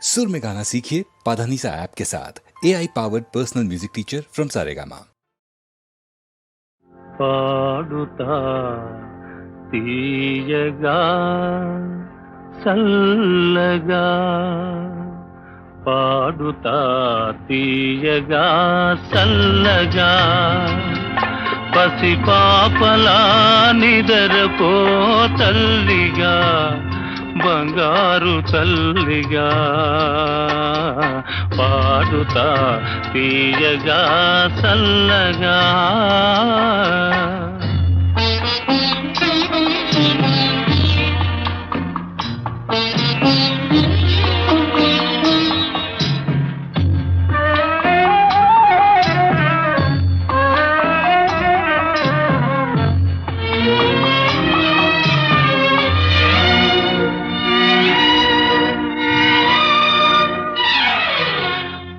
सुर में गाना सीखिए पाधानीसा ऐप के साथ। AI powered personal music teacher from Saregama. పాడుతా తీయగా చల్లగా పాడుతా తీయగా చల్లగా పసిపాపలా నిదరపో తల్లిగా బంగారు తల్లిగా పాడుతా తీయగా చల్లగా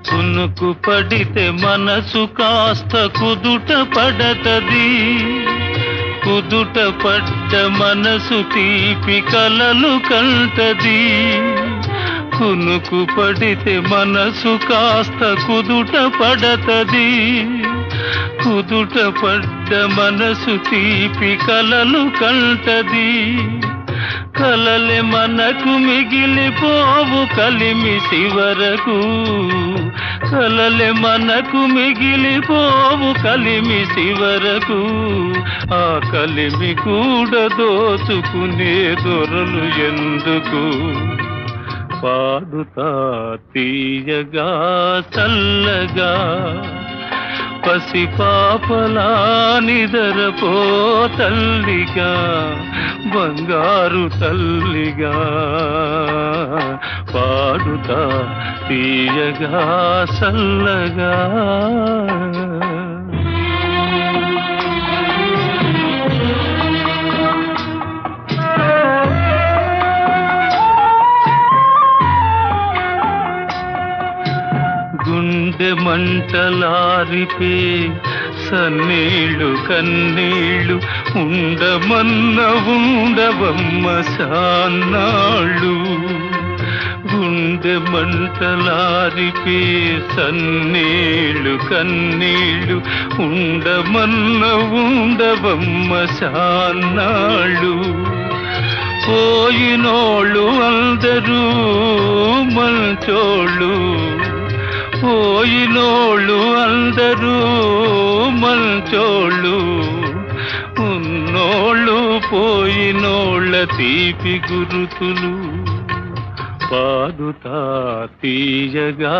కునుకు పడితే మనసు కాస్త కుదుట పడతది, కుదుట పడ్డ మనసు తీపి కలలు కంటది. కునుకు పడితే మనసు కాస్త కుదుట పడతది, కుదుట పడ్డ మనసు తీపి కలలు కంటది. కలలే మనకు మిగిలిపోవు కలిమి శివరకు, కలలే మనకు మిగిలిపోవు కలిమి శివరకు. ఆ కలిమి కూడా దోచుకునే దొరలు ఎందుకు? పాడుతా తీయగా చల్లగా పసిపాపలా నిదరపో తల్లిగా బంగారు తల్లిగా పాడుతా తీయగా చల్లగా. గుండె మంటలారిపే సన్నీళ్ళు కన్నీళ్ళు ఉండమన్న ఉండవమ్మ సాన్నాళ్ళు. గుండె మంటలారిపే సన్నీళ్ళు కన్నీళ్ళు ఉండమన్న ఉండవమ్మ సాన్నాళ్ళు. పోయినోళ్ళు అందరూ మంచోళ్ళు, పోయినోళ్ళు అందరూ మంచోళ్ళు. ఉన్నోళ్ళు పోయినోళ్ళ తీపి గురుతులు. పాడుతా తీయగా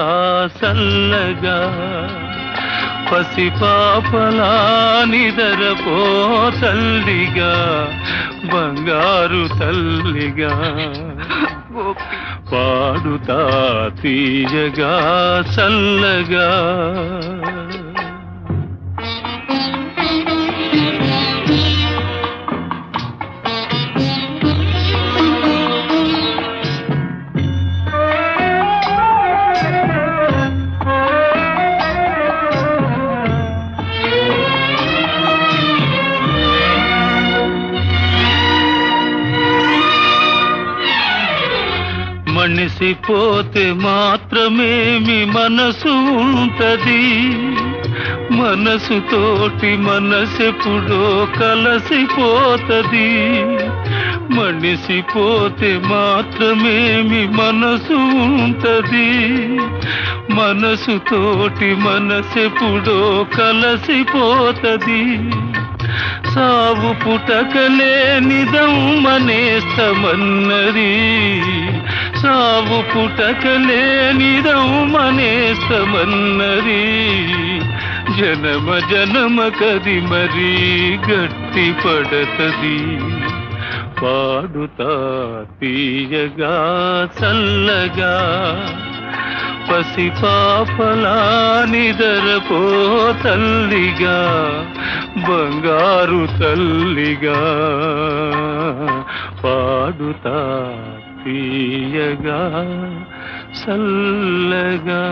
చల్లగా పసిపాపలా నిదరపో తల్లిగా బంగారు తల్లిగా పాడుతా తీయగా చల్లగా. మనిసిపోతే మాత్రమేమి మనసు ఉంటది, మనసుతోటి మనసెప్పుడో కలసిపోతది. మనిసిపోతే మాత్రమేమి మనసు ఉంటది, మనసుతోటి మనసెప్పుడో కలసిపోతది. సావు పుటకలే నిదమ్మనేస్తమన్నది, సావు పుటకలే నిదమ్మనేస్తమన్నది. జనమ జనమ కది మరీ గట్టి పడతది. పాడుతా తీయగా చల్లగా పసిపాపలా నిదరపో తల్లిగా బంగారు తల్లిగా పాడుతా తీయగా చల్లగా.